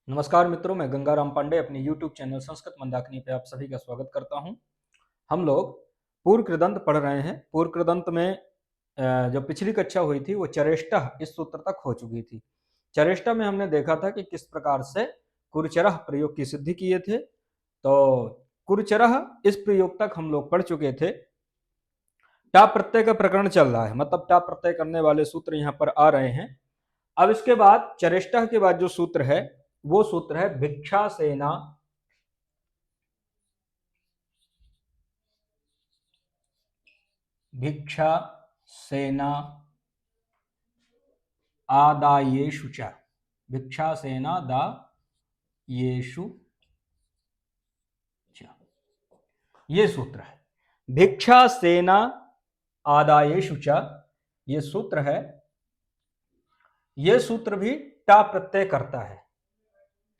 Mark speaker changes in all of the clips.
Speaker 1: नमस्कार मित्रों, मैं गंगाराम पांडे अपने YouTube चैनल संस्कृत मंदाकिनी पे आप सभी का स्वागत करता हूं। हम लोग पूर्व कृदंत पढ़ रहे हैं। पूर्व कृदंत में जो पिछली कक्षा हुई थी वो चरेष्टा इस सूत्र तक हो चुकी थी। चरेष्टा में हमने देखा था कि किस प्रकार से कुरचरह प्रयोग की सिद्धि किए थे। तो कुरचरह इस प्रयोग तक हम लोग पढ़ चुके थे। टा प्रत्यय का प्रकरण चल रहा है, मतलब टा प्रत्यय करने वाले सूत्र यहाँ पर आ रहे हैं। अब इसके बाद चरेष्टा के बाद जो सूत्र है वो सूत्र है भिक्षा सेना भिक्षा सेना आदायेषु च। भिक्षा सेना दायेषु च, ये सूत्र है। भिक्षा सेना आदायेषु च, ये सूत्र है। ये सूत्र भी टा प्रत्यय करता है।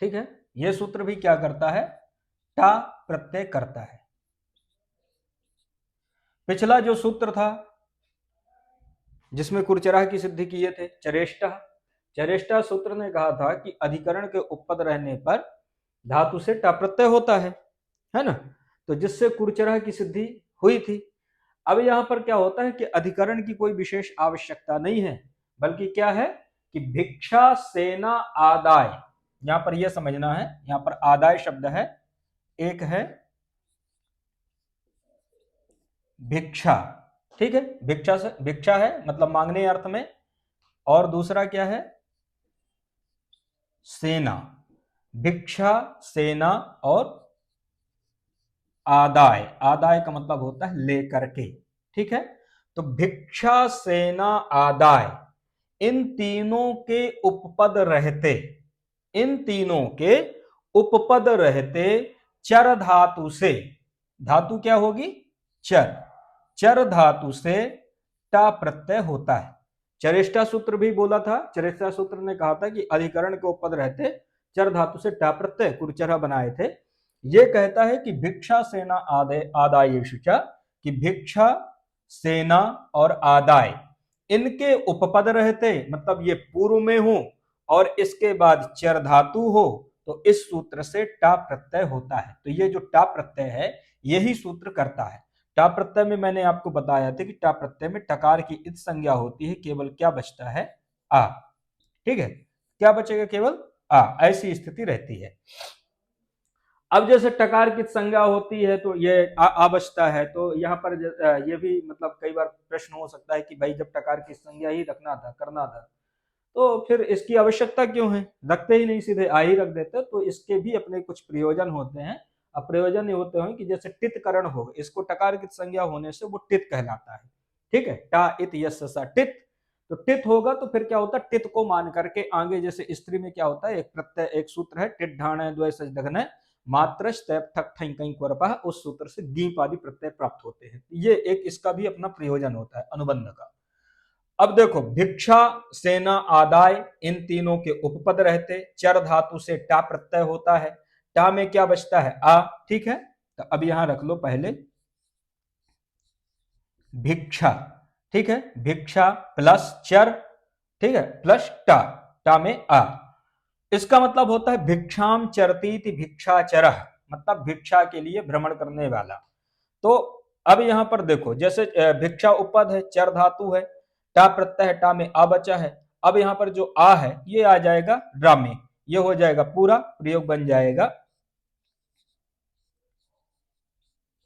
Speaker 1: ठीक है, ये सूत्र भी क्या करता है? टा प्रत्यय करता है। पिछला जो सूत्र था जिसमें कुरचराह की सिद्धि किए थे, चरेष्टा, चरेष्टा सूत्र ने कहा था कि अधिकरण के उपपद रहने पर धातु से टा प्रत्यय होता है ना। तो जिससे कुरचराह की सिद्धि हुई थी। अब यहां पर क्या होता है कि अधिकरण की कोई विशेष आवश्यकता नहीं है, बल्कि क्या है कि भिक्षा सेना आदाय, यहां पर यह समझना है, यहां पर आदाय शब्द है, एक है भिक्षा। ठीक है, भिक्षा से भिक्षा है मतलब मांगने अर्थ में, और दूसरा क्या है? सेना। भिक्षा सेना और आदाय, आदाय का मतलब होता है लेकर के। ठीक है, तो भिक्षा सेना आदाय, इन तीनों के उपपद रहते, इन तीनों के उपपद रहते चर धातु से, धातु क्या होगी? चर, चर धातु से टा प्रत्यय होता है। चरेष्टा सूत्र भी बोला था, चरेष्टा सूत्र ने कहा था कि अधिकरण के उपपद रहते चर धातु से टा प्रत्यय कुरचरा बनाए थे। ये कहता है कि भिक्षा सेना आदायेषु च, कि भिक्षा सेना और आदाय इनके उपपद रहते, मतलब ये पूर्व में हो और इसके बाद चर धातु हो, तो इस सूत्र से टा प्रत्यय होता है। तो ये जो टा प्रत्यय है यही सूत्र करता है। टा प्रत्यय में मैंने आपको बताया था कि टा प्रत्यय में टकार की इत संज्ञा होती है, केवल क्या बचता है? आ। ठीक है, क्या बचेगा? केवल आ, ऐसी स्थिति रहती है। अब जैसे टकार की संज्ञा होती है तो ये आ बचता है, तो यहाँ पर ये भी मतलब कई बार प्रश्न हो सकता है कि भाई जब टकार की संज्ञा ही रखना था, करना था, तो फिर इसकी आवश्यकता क्यों है? रखते ही नहीं, सीधे आ ही रख देते। तो इसके भी अपने कुछ प्रयोजन होते हैं। अब प्रयोजन ये होते हैं कि जैसे टितकरण हो, इसको टकार की संज्ञा होने से वो टित कहलाता है। ठीक है, टा इत यस सा टित, तो टित होगा तो फिर क्या होता है? टित को मान करके आगे, जैसे स्त्री में क्या होता है, एक प्रत्यय, एक सूत्र है टिट ढाण द्वय सच दघन मात्र ठक ठई कई क्वरपा, उस सूत्र से दीप आदि प्रत्यय प्राप्त होते हैं। ये एक इसका भी अपना प्रयोजन होता है अनुबंध का। अब देखो, भिक्षा सेना आदाय इन तीनों के उपपद रहते, चर धातु से टा प्रत्यय होता है, टा में क्या बचता है? आ। ठीक है, तो अब यहां रख लो पहले भिक्षा। ठीक है, भिक्षा प्लस चर, ठीक है, प्लस टा, टा में आ। इसका मतलब होता है भिक्षाम चरतीति भिक्षाचरः, मतलब भिक्षा के लिए भ्रमण करने वाला। तो अब यहां पर देखो, जैसे भिक्षा उपपद है, चर धातु है, टा प्रत्यय है, टा में आ बचा है। अब यहां पर जो आ है ये आ जाएगा ड्रा में, ये हो जाएगा पूरा प्रयोग बन जाएगा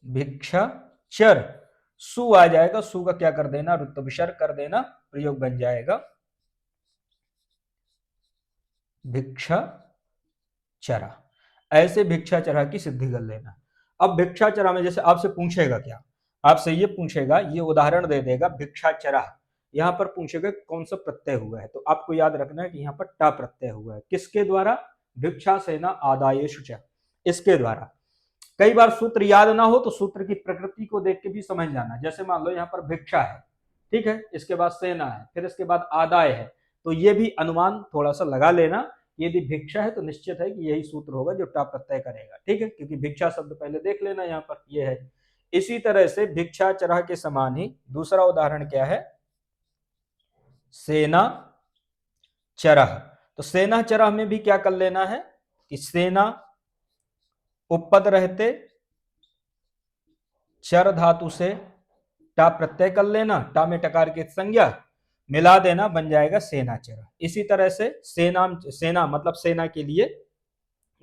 Speaker 1: भिक्षा चर, सु आ जाएगा, सु का क्या कर देना? रुत्त विसर्ग कर देना, प्रयोग बन जाएगा भिक्षा चरा। ऐसे भिक्षा चरा की सिद्धि कर लेना। अब भिक्षा चरा में जैसे आपसे पूछेगा क्या? आपसे ये पूछेगा, ये उदाहरण दे देगा भिक्षा चरा, यहां पर पूछेगा कौन सा प्रत्यय हुआ है, तो आपको याद रखना है कि यहाँ पर टा प्रत्यय हुआ है। किसके द्वारा? भिक्षा सेना आदायेषु च, इसके द्वारा। कई बार सूत्र याद ना हो तो सूत्र की प्रकृति को देख के भी समझ जाना। जैसे मान लो यहाँ पर भिक्षा है, ठीक है, इसके बाद सेना है, फिर इसके बाद आदाय है, तो ये भी अनुमान थोड़ा सा लगा लेना। यदि भिक्षा है तो निश्चित है कि यही सूत्र होगा जो टा प्रत्यय करेगा। ठीक है, क्योंकि भिक्षा शब्द पहले देख लेना, यहाँ पर ये है। इसी तरह से भिक्षा चरह के समान ही दूसरा उदाहरण क्या है? सेना चरह। तो सेना चरह में भी क्या कर लेना है? कि सेना उपपद रहते चर धातु से टा प्रत्यय कर लेना, टा में टकार की संज्ञा मिला देना, बन जाएगा सेनाचर। इसी तरह से सेना मतलब सेना के लिए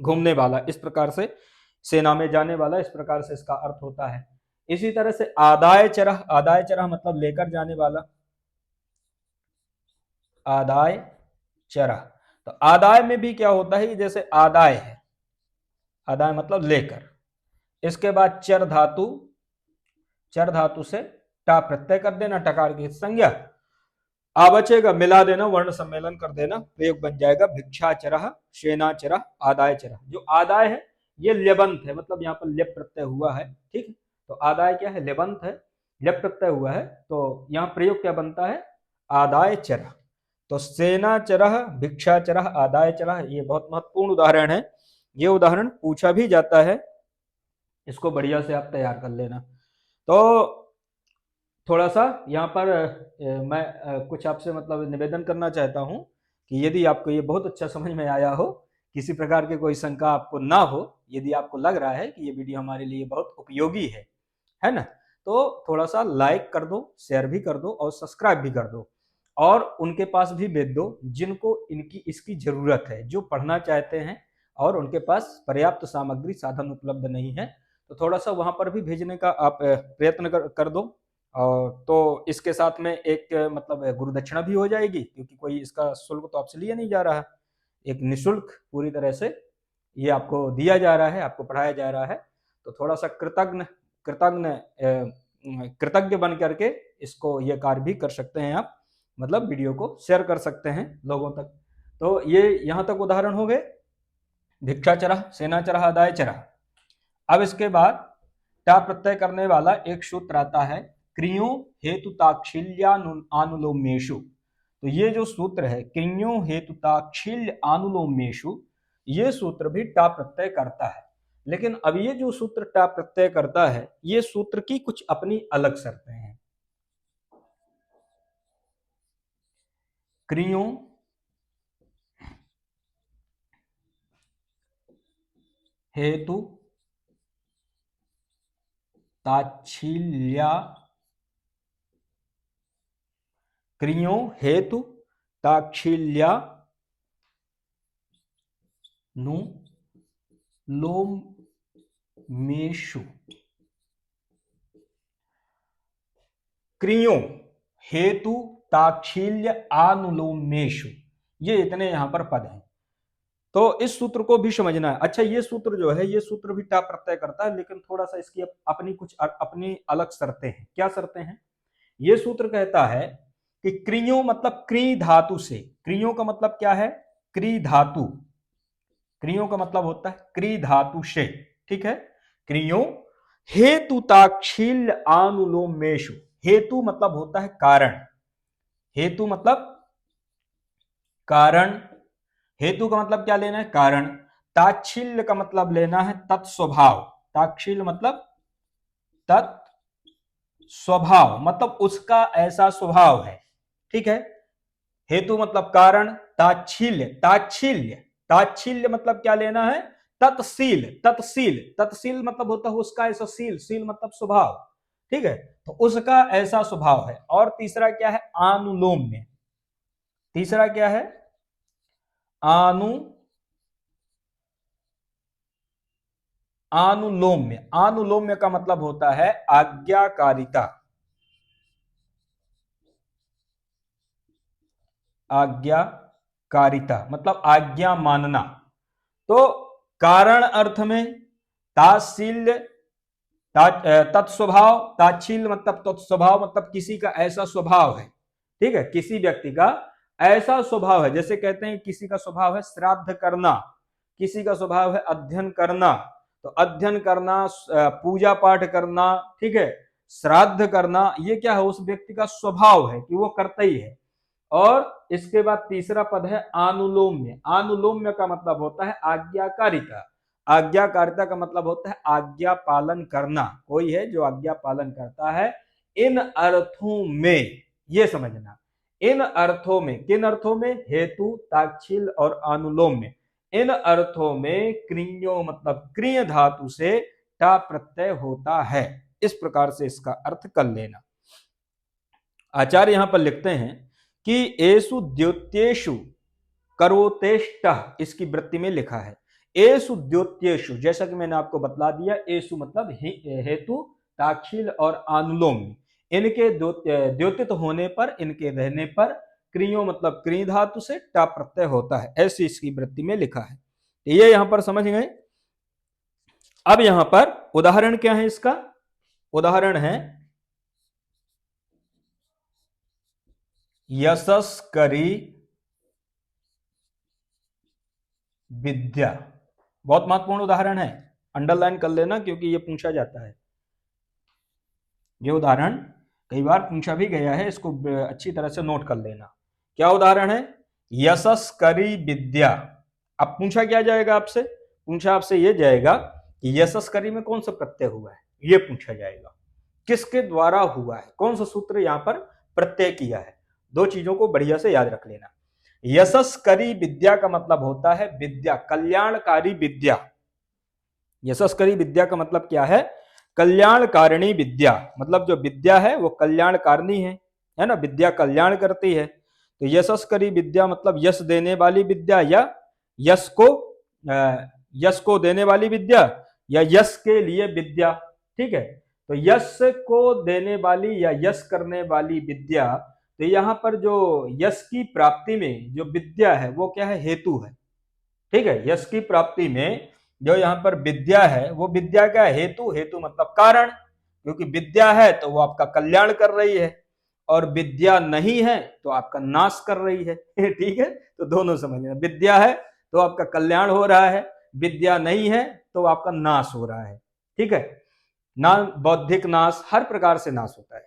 Speaker 1: घूमने वाला, इस प्रकार से सेना में जाने वाला, इस प्रकार से इसका अर्थ होता है। इसी तरह से आदाय चरह मतलब लेकर जाने वाला, आदाय चरह। तो आदाय में भी क्या होता है, जैसे आदाय है, आदाय मतलब लेकर, इसके बाद चर धातु से टा प्रत्यय कर देना, टकार की संज्ञा, आ बचेगा मिला देना, वर्ण सम्मेलन कर देना, प्रयोग बन जाएगा भिक्षाचरः, सेनाचरः, आदायचरः। जो आदाय है ये ल्यबंत है, मतलब यहाँ पर लेप प्रत्यय हुआ है, ठीक है। तो आदाय क्या है, ल्यबंत है, लेप प्रत्यय हुआ है, तो यहाँ प्रयोग क्या बनता है, आदायचरः। तो सेनाचरः, भिक्षाचरः, आदायचरः, ये बहुत महत्वपूर्ण उदाहरण है। ये उदाहरण पूछा भी जाता है, इसको बढ़िया से आप तैयार कर लेना। तो थोड़ा सा यहाँ पर मैं कुछ आपसे मतलब निवेदन करना चाहता हूँ कि यदि आपको ये बहुत अच्छा समझ में आया हो, किसी प्रकार की कोई शंका आपको ना हो, यदि आपको लग रहा है कि ये वीडियो हमारे लिए बहुत उपयोगी है ना, तो थोड़ा सा लाइक कर दो, शेयर भी कर दो और सब्सक्राइब भी कर दो, और उनके पास भी भेज दो जिनको इसकी जरूरत है, जो पढ़ना चाहते हैं और उनके पास पर्याप्त सामग्री साधन उपलब्ध नहीं है, तो थोड़ा सा वहां पर भी भेजने का आप प्रयत्न कर दो। और तो इसके साथ में एक मतलब गुरु दक्षिणा भी हो जाएगी, क्योंकि कोई इसका शुल्क तो आपसे लिया नहीं जा रहा, एक निशुल्क पूरी तरह से ये आपको दिया जा रहा है, आपको पढ़ाया जा रहा है। तो थोड़ा सा कृतज्ञ बन करके इसको ये कार्य भी कर सकते हैं आप, मतलब वीडियो को शेयर कर सकते हैं लोगों तक। तो ये यहाँ तक उदाहरण हो गए भिक्षाचरः, सेनाचरः, आदायचरः। अब इसके बाद टा प्रत्यय करने वाला एक सूत्र आता है, क्रियो हेतु ताक्षिल्यानुलोमेषु। तो ये जो सूत्र है क्रियो हेतु ताक्षिल्य अनुलोमेषु, ये सूत्र भी टा प्रत्यय करता है। लेकिन अब ये जो सूत्र टा प्रत्यय करता है, ये सूत्र की कुछ अपनी अलग शर्तें हैं। क्रियो हेतु ताच्छील्या, क्रियो हेतु ताक्षिल्या नु लोमेषु। क्रियो हेतु ताक्षिल्य आनुलोमेषु, ये इतने यहां पर पद हैं। तो इस सूत्र को भी समझना है। अच्छा, ये सूत्र जो है, ये सूत्र भी टा प्रत्यय करता है, लेकिन थोड़ा सा इसकी अपनी कुछ अपनी अलग शर्तें हैं। क्या शर्तें हैं? ये सूत्र कहता है कि क्रियो मतलब क्री धातु से, क्रियो का मतलब क्या है, क्री धातु, क्रियो का मतलब होता है क्री धातु से, ठीक है। क्रियो हेतु ताक्षिल्य आनुलोमेषु, हेतु मतलब होता है कारण, हेतु मतलब कारण, हेतु का मतलब क्या लेना है, कारण। ताच्छिल्य का मतलब लेना है तत्स्वभाव, ताच्छिल्य मतलब तत्स्वभाव, मतलब उसका ऐसा स्वभाव है, ठीक है। हेतु मतलब कारण, ताच्छिल्य मतलब क्या लेना है, तत्शील मतलब होता है उसका ऐसा शील मतलब स्वभाव, ठीक है। तो उसका ऐसा स्वभाव है। और तीसरा क्या है, अनुलोम्य, तीसरा क्या है, अनुलोम्य, अनुलोम्य का मतलब होता है आज्ञाकारिता, आज्ञाकारिता मतलब आज्ञा मानना। तो कारण अर्थ में ताशील्य, तत्स्वभाव, ताच्छील मतलब तत्स्वभाव मतलब किसी का ऐसा स्वभाव है, ठीक है, किसी व्यक्ति का ऐसा स्वभाव है। जैसे कहते हैं किसी का स्वभाव है श्राद्ध करना, किसी का स्वभाव है अध्ययन करना, तो अध्ययन करना, पूजा पाठ करना, ठीक है, श्राद्ध करना, ये क्या है, उस व्यक्ति का स्वभाव है कि वो करता ही है। और इसके बाद तीसरा पद है अनुलोम्य, अनुलोम्य का मतलब होता है आज्ञाकारिता, आज्ञाकारिता का मतलब होता है आज्ञा पालन करना, कोई है जो आज्ञा पालन करता है। इन अर्थों में, ये समझना, इन अर्थों में, किन अर्थों में, हेतु, ताच्छील और अनुलोम्य, इन अर्थों में क्रियो मतलब क्रिय धातु से टा प्रत्यय होता है। इस प्रकार से इसका अर्थ कर लेना। आचार्य यहां पर लिखते हैं कि एषु द्योत्येषु करोतेष्ट, इसकी वृत्ति में लिखा है एषु द्योत्येषु, जैसा कि मैंने आपको बतला दिया, एषु मतलब हेतु, ताक्षिल और आनुलोम, इनके द्योतित होने पर, इनके रहने पर क्रियो मतलब क्रिय धातु से टा प्रत्यय होता है, ऐसी इसकी वृत्ति में लिखा है। तो ये यहां पर समझ गए। अब यहां पर उदाहरण क्या है इसका? उदाहरण है यशस्करी विद्या, बहुत महत्वपूर्ण उदाहरण है, अंडरलाइन कर लेना क्योंकि ये पूछा जाता है। ये उदाहरण कई बार पूछा भी गया है, इसको अच्छी तरह से नोट कर लेना। क्या उदाहरण है? यशस्करी विद्या। अब पूछा क्या जाएगा आपसे? पूछा आपसे ये जाएगा कि यशस्करी में कौन सा प्रत्यय हुआ है, ये पूछा जाएगा। किसके द्वारा हुआ है, कौन सा सूत्र यहां पर प्रत्यय किया है। दो चीजों को बढ़िया से याद रख लेना। यशस्करी विद्या का मतलब होता है विद्या, कल्याणकारी विद्या। यशस्करी विद्या का मतलब क्या है? कल्याणकारिणी विद्या, मतलब जो विद्या है वो कल्याणकारिणी है ना, विद्या कल्याण करती है। तो यशस्करी विद्या मतलब यश देने वाली विद्या, या यश को देने वाली विद्या, या यश के लिए विद्या। ठीक है, तो यश को देने वाली या यश करने वाली विद्या। तो यहां पर जो यश की प्राप्ति में जो विद्या है वो क्या है? हेतु है। ठीक है, यश की प्राप्ति में जो यहाँ पर विद्या है वो विद्या क्या है? हेतु। हेतु मतलब कारण, क्योंकि विद्या है तो वो आपका कल्याण कर रही है, और विद्या नहीं है तो आपका नाश कर रही है। ठीक है, तो दोनों समझना, विद्या है तो आपका कल्याण हो रहा है, विद्या नहीं है तो आपका नाश हो रहा है। ठीक है, ना बौद्धिक नाश, हर प्रकार से नाश होता है।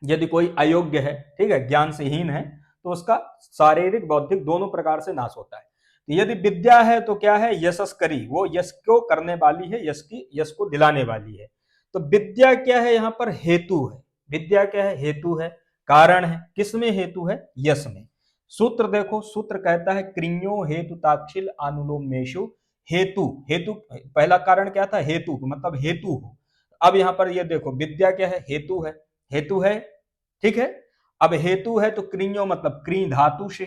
Speaker 1: यदि कोई अयोग्य है, ठीक है, ज्ञान से हीन है, तो उसका शारीरिक बौद्धिक दोनों प्रकार से नाश होता है। यदि विद्या है तो क्या है? यशस्करी, वो यश को करने वाली है, यश को दिलाने वाली है। तो विद्या क्या है? यहाँ पर हेतु है। विद्या क्या है? हेतु है, कारण है। किसमें हेतु है? यश में। सूत्र देखो, सूत्र कहता है क्रियो हेतु ताक्षिल आनुलोमेशु। हेतु, हेतु पहला कारण क्या था? हेतु, मतलब हेतु हो। अब यहां पर ये देखो, विद्या क्या है? हेतु है, हेतु है। ठीक है, अब हेतु है तो क्रियो मतलब क्री धातु से,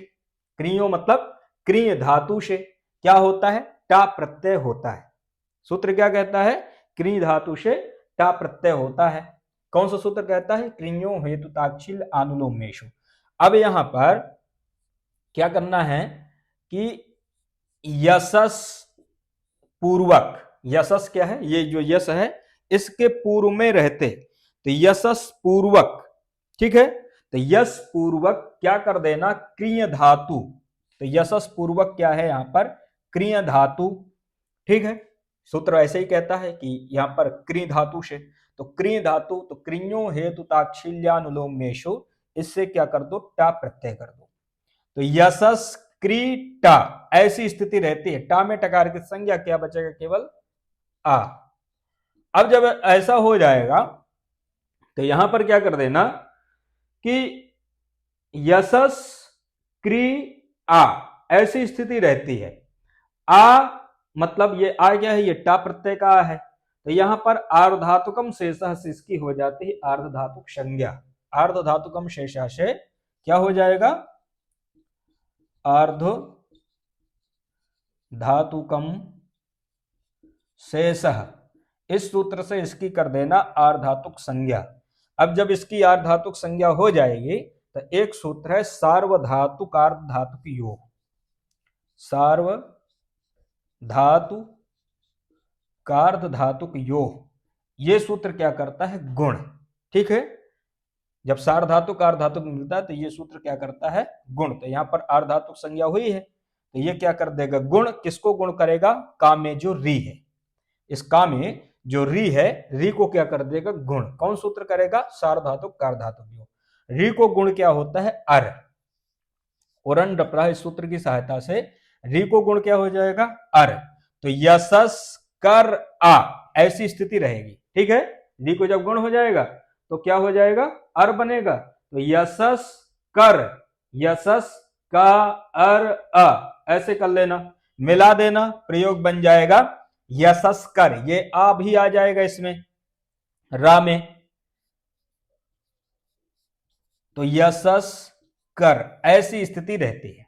Speaker 1: क्रियो मतलब क्रिय धातु से क्या होता है? टा प्रत्यय होता है। सूत्र क्या कहता है? क्री धातु से टा प्रत्यय होता है। कौन सा सूत्र कहता है? क्रियो हेतु ताक्षिल आनुलोमेशु। अब यहां पर क्या करना है कि यशस पूर्वक, यशस क्या है? ये जो यश है इसके पूर्व में रहते, तो यशस पूर्वक। ठीक है, तो यश पूर्वक क्या कर देना? क्रिय धातु। तो यशस पूर्वक क्या है यहां पर? क्रिय धातु। ठीक है, सूत्र ऐसे ही कहता है कि यहां पर क्रिय धातु से, तो क्रिय धातु, तो क्रियो हेतु ताक्षिल्यानुलोमेशु, इससे क्या कर दो? टा प्रत्यय कर दो। तो यशस क्रीटा, ऐसी स्थिति रहती है। टा में टकार की संज्ञा, क्या बचेगा? केवल आ। अब जब ऐसा हो जाएगा तो यहां पर क्या कर देना कि यशस क्री आ, ऐसी स्थिति रहती है। आ मतलब ये आ क्या है? ये टा प्रत्यय का आ है, तो यहां पर आर्धातुकम शेषः से इसकी हो जाती है आर्धधातुक संज्ञा। आर्धधातुकम शेषः से क्या हो जाएगा? आर्ध धातुकम शेषः, इस सूत्र से इसकी कर देना आर्धातुक संज्ञा। अब जब इसकी आर्धातुक संज्ञा हो जाएगी तो एक सूत्र है सार्वधातुक आर्धधातुक योग। सार्वधातु कार्धधातुक योग, ये सूत्र क्या करता है? गुण। ठीक है, जब सार्वधातुक आर्धधातुक मिलता है तो ये सूत्र क्या करता है? गुण। तो यहां पर आर्धधातुक संज्ञा हुई है तो ये क्या कर देगा? गुण। किसको गुण करेगा? का में जो री है, इस का में जो री है, री को क्या कर देगा? गुण। कौन सूत्र करेगा? सार्वधातुक कार्धधातुक योग। री को गुण क्या होता है? अर। उरन डपरा, इस सूत्र की सहायता से री को गुण क्या हो जाएगा? अर। तो यशस कर आ, ऐसी स्थिति रहेगी। ठीक है, री को जब गुण हो जाएगा तो क्या हो जाएगा? अर बनेगा। तो यशस कर, यशस का अर अ, ऐसे कर लेना। मिला देना, प्रयोग बन जाएगा यशस्कर। ये आ भी आ जाएगा इसमें, रा में, तो यशस्कर ऐसी स्थिति रहती है।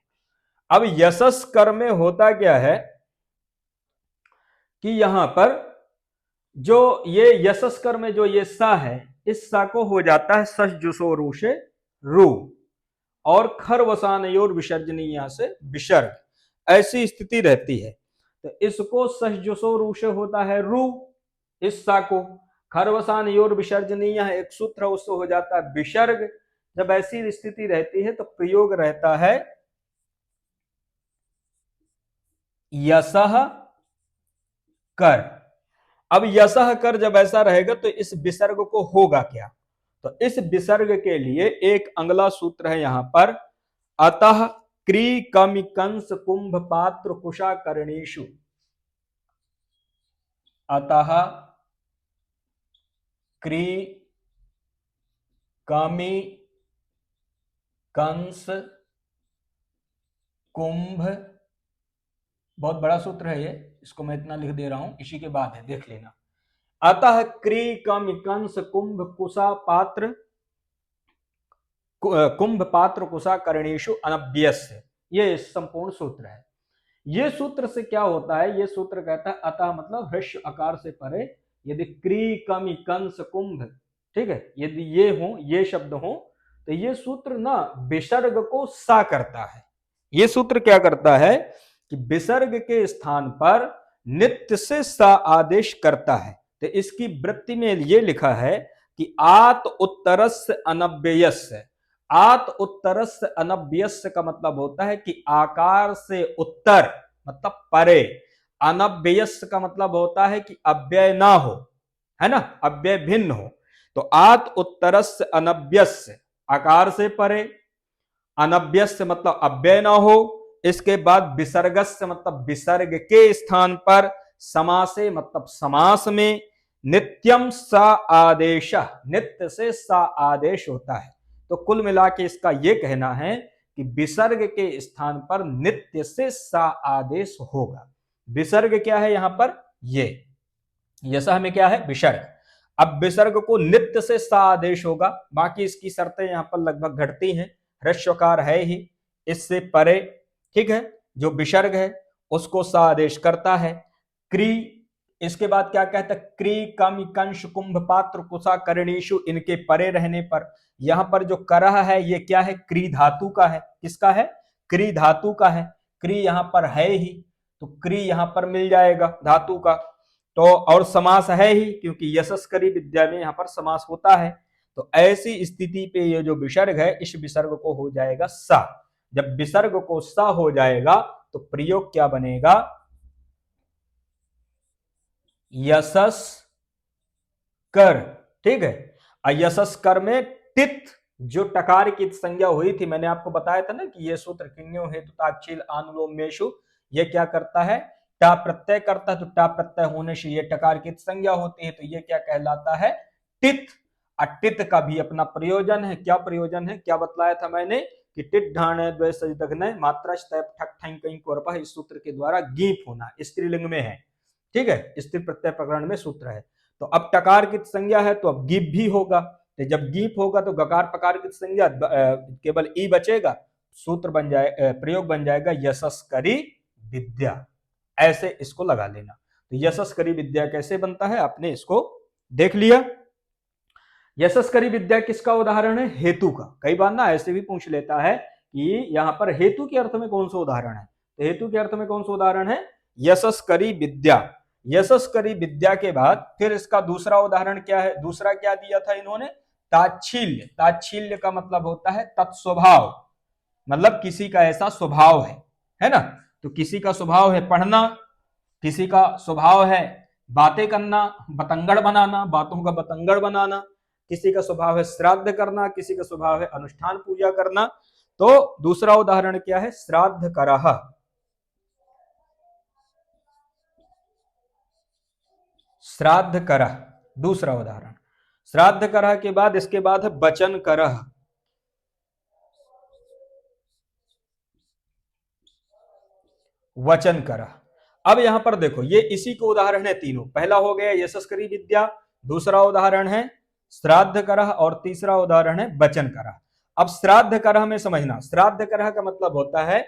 Speaker 1: अब यशस्कर में होता क्या है कि यहां पर जो ये यशस्कर में जो ये सा है, इस सा को हो जाता है सस जुसो रू से रू, और खर वसानयोर विसर्जनीय से विसर्ग, ऐसी स्थिति रहती है। तो इसको सस जुसो रू से होता है रू, इस सा को, खरवसान योर विसर्जनीय है एक सूत्र, उससे हो जाता है विसर्ग। जब ऐसी स्थिति रहती है तो प्रयोग रहता है यशः कर। अब यशः कर जब ऐसा रहेगा तो इस विसर्ग को होगा क्या, तो इस विसर्ग के लिए एक अगला सूत्र है यहां पर, अतः क्री कमि कंस कुंभ पात्र कुशा करणेशु, अतः क्री कमि कंस कुंभ, बहुत बड़ा सूत्र है ये, इसको मैं इतना लिख दे रहा हूं, इसी के बाद है, देख लेना। अतः क्री कमि कंस कुंभ कुशा पात्र, कुंभ पात्र कुशा करणेशु अनभ्यस्य, ये संपूर्ण सूत्र है। ये सूत्र से क्या होता है, ये सूत्र कहता है अतः मतलब ह्रस्व आकार से परे, यदि क्री कमि कंस कुंभ, ठीक है, यदि ये हो, ये शब्द हो, तो ये सूत्र ना विसर्ग को सा करता है। ये सूत्र क्या करता है कि विसर्ग के स्थान पर नित्य से सा आदेश करता है। तो इसकी वृत्ति में ये लिखा है कि आत उत्तरस्य अनव्ययस्य, आत उत्तरस्य अनव्ययस्य का मतलब होता है कि आकार से उत्तर मतलब परे, अनव्ययस्य का मतलब होता है कि अव्यय ना हो, है ना, अव्यय भिन्न हो। तो आत उत्तरस्य अनव्यस्य, आकार से परे, अनव्यस्य मतलब अव्यय ना हो, इसके बाद विसर्गस्य मतलब विसर्ग के स्थान पर, समासे मतलब समास में, नित्यम सा आदेश, नित्य से सा आदेश होता है। तो कुल मिला के इसका यह कहना है कि विसर्ग के स्थान पर नित्य से सा आदेश होगा। विसर्ग क्या है यहां पर, ये यशः में क्या है विसर्ग। अब विसर्ग को नित्य से सा आदेश होगा, बाकी इसकी शर्तें यहां पर लगभग घटती हैं। ह्रस्वकार है ही, इससे परे, ठीक है, जो विसर्ग है उसको सा आदेश करता है। क्री, इसके बाद क्या कहता है, क्री कमि कंश कुंभ पात्र कुशा करणीशु, इनके परे रहने पर। यहां पर जो करह है ये क्या है, क्री धातु का है, किसका है, क्री धातु का है, क्री यहां पर है ही, तो क्री यहां पर मिल जाएगा धातु का। तो और समास है ही, क्योंकि यशस्करी विद्या में यहां पर समास होता है। तो ऐसी स्थिति पे ये जो विसर्ग है, इस विसर्ग को हो जाएगा सा। जब विसर्ग को सा हो जाएगा तो प्रयोग क्या बनेगा, यशस कर, ठीक है। यशस कर में टित, जो टकार की संज्ञा हुई थी, मैंने आपको बताया था ना कि ये सूत्र किन्यो हेतु ताक्षील आनुलोमेशु, ये क्या करता है, टा प्रत्यय करता है, तो टा प्रत्यय होने से ये टकार की संज्ञा होती है, तो ये क्या कहलाता है, टित। टित का भी अपना प्रयोजन है, क्या प्रयोजन है, क्या बतलाया था मैंने कि टिट ढाणे द्वय सजदग्न मात्रा स्तैप ठक ठंग कहीं कोरपा, इस सूत्र के द्वारा गीप होना, स्त्रीलिंग में है, ठीक है, स्त्री प्रत्यय प्रकरण में सूत्र है। तो अब टकार की संज्ञा है तो अब गीप भी होगा, तो जब गीप होगा तो गकार पकार की संज्ञा केवल ई बचेगा, सूत्र बन जाए, प्रयोग बन जाएगा यशस्करी विद्या। ऐसे इसको लगा लेना। तो यशस्करी विद्या कैसे बनता है आपने इसको देख लिया। यशस्करी विद्या किसका उदाहरण है, हेतु का। कई बार ना ऐसे भी पूछ लेता है कि यहां पर हेतु के अर्थ में कौन सा उदाहरण है, तो हेतु के अर्थ में कौन सा उदाहरण है, यशस्करी विद्या। यशस्करी विद्या के बाद फिर इसका दूसरा उदाहरण क्या है, दूसरा क्या दिया था इन्होंने, ताच्छील्य। ताच्छील्य का मतलब होता है तत्स्वभाव, मतलब किसी का ऐसा स्वभाव है ना। तो किसी का स्वभाव है पढ़ना, किसी का स्वभाव है बातें करना, बतंगड़ बनाना, बातों का बतंगड़ बनाना, किसी का स्वभाव है श्राद्ध करना, किसी का स्वभाव है अनुष्ठान पूजा करना। तो दूसरा उदाहरण क्या है, श्राद्ध करह, श्राद्ध करह, दूसरा उदाहरण। श्राद्ध करह के बाद इसके बाद है वचन करह, वचन करह। अब यहां पर देखो ये इसी के उदाहरण है तीनों। पहला हो गया यशस्करी विद्या, दूसरा उदाहरण है श्राद्ध करह और तीसरा उदाहरण है वचन करह। अब श्राद्ध करह में समझना, श्राद्ध करह का मतलब होता है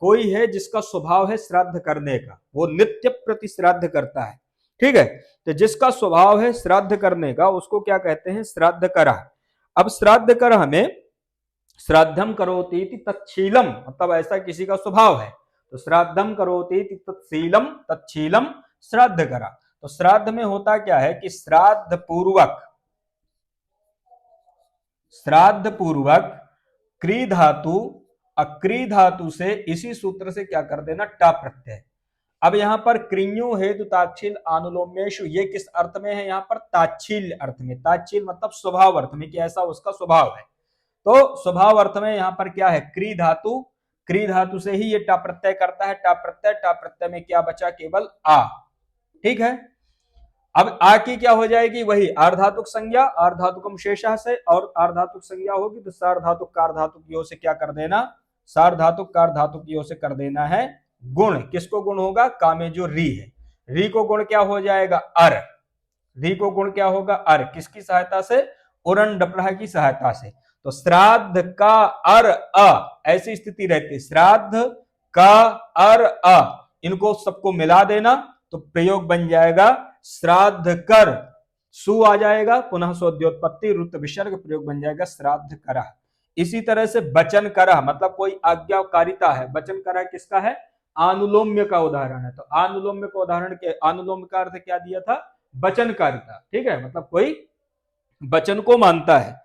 Speaker 1: कोई है जिसका स्वभाव है श्राद्ध करने का, वो नित्य प्रति श्राद्ध करता है, ठीक है। तो जिसका स्वभाव है श्राद्ध करने का उसको क्या कहते हैं, श्राद्ध करह। अब श्राद्ध करह में श्राद्धम करोति तत्शीलम, मतलब ऐसा किसी का स्वभाव है, तो श्राद्धम करोति तत्शीलम, तत्शीलम श्राद्ध करा। तो श्राद्ध में होता क्या है कि श्राद्ध पूर्वक क्री धातु अक्री धातु से इसी सूत्र से क्या कर देना, टा प्रत्यय। अब यहां पर क्रियो हेतु ताच्छील आनुलोम्येषु, ये किस अर्थ में है, यहां पर ताच्छील अर्थ में। ताच्छील मतलब स्वभाव अर्थ में कि ऐसा उसका स्वभाव है। तो स्वभाव अर्थ में यहां पर क्या है, क्री धातु, क्री धातु से ही ये टा प्रत्यय करता है। टा प्रत्यय में क्या बचा, केवल आ, ठीक है। अब आ की क्या हो जाएगी, वही आर्धातुक संज्ञा, आर्धातुकम शेषः से, और आर्धातुक संज्ञा होगी तो सार्धातुक कार्धातुक की ओर से क्या कर देना, सार्धातुक कार्धातुक की ओर से कर देना है गुण। किसको गुण होगा, का में जो री है, री को गुण क्या हो जाएगा, अर। री को गुण क्या होगा, अर। किसकी सहायता से, उरण डपराह की सहायता से। तो श्राद्ध का अर अ, ऐसी स्थिति रहती है, श्राद्ध का अर अ, इनको सबको मिला देना तो प्रयोग बन जाएगा श्राद्ध कर, सु आ जाएगा, पुनः सोद्योत्पत्ति रुत विसर्ग, प्रयोग बन जाएगा श्राद्ध करह। इसी तरह से वचन करह, मतलब कोई आज्ञाकारिता है। वचन करह किसका है, आनुलोम्य का उदाहरण है। तो आनुलोम्य का उदाहरण के, आनुलोम्य का अर्थ क्या दिया था, वचनकारिता, ठीक है, मतलब कोई वचन को मानता है,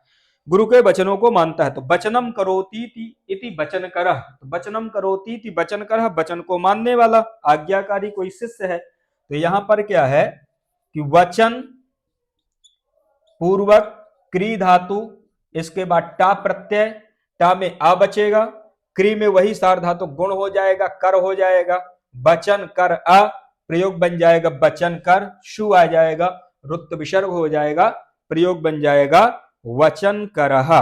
Speaker 1: गुरु के वचनों को मानता है। तो वचनम करोति इति वचन करह, तो वचनम करोति इति वचन करह, वचन को मानने वाला, आज्ञाकारी कोई शिष्य है। तो यहां पर क्या है कि वचन पूर्वक क्री धातु, इसके बाद टा प्रत्यय, टा में आ बचेगा, क्री में वही सार्वधातु गुण हो जाएगा, कर हो जाएगा, वचन कर अ, प्रयोग बन जाएगा वचन कर, शु आ जाएगा, रुत विसर्ग हो जाएगा, प्रयोग बन जाएगा वचन करह।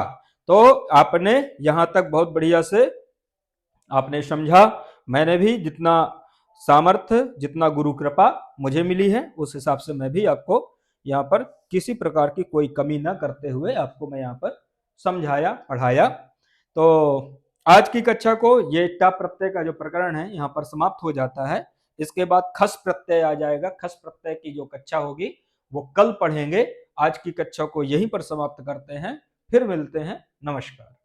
Speaker 1: तो आपने यहां तक बहुत बढ़िया से आपने समझा। मैंने भी जितना सामर्थ्य, जितना गुरु कृपा मुझे मिली है उस हिसाब से मैं भी आपको यहाँ पर किसी प्रकार की कोई कमी ना करते हुए आपको मैं यहाँ पर समझाया, पढ़ाया। तो आज की कक्षा को ये टा प्रत्यय का जो प्रकरण है यहाँ पर समाप्त हो जाता है। इसके बाद खस प्रत्यय आ जाएगा। खस प्रत्यय की जो कक्षा होगी वो कल पढ़ेंगे। आज की कक्षा को यहीं पर समाप्त करते हैं, फिर मिलते हैं, नमस्कार।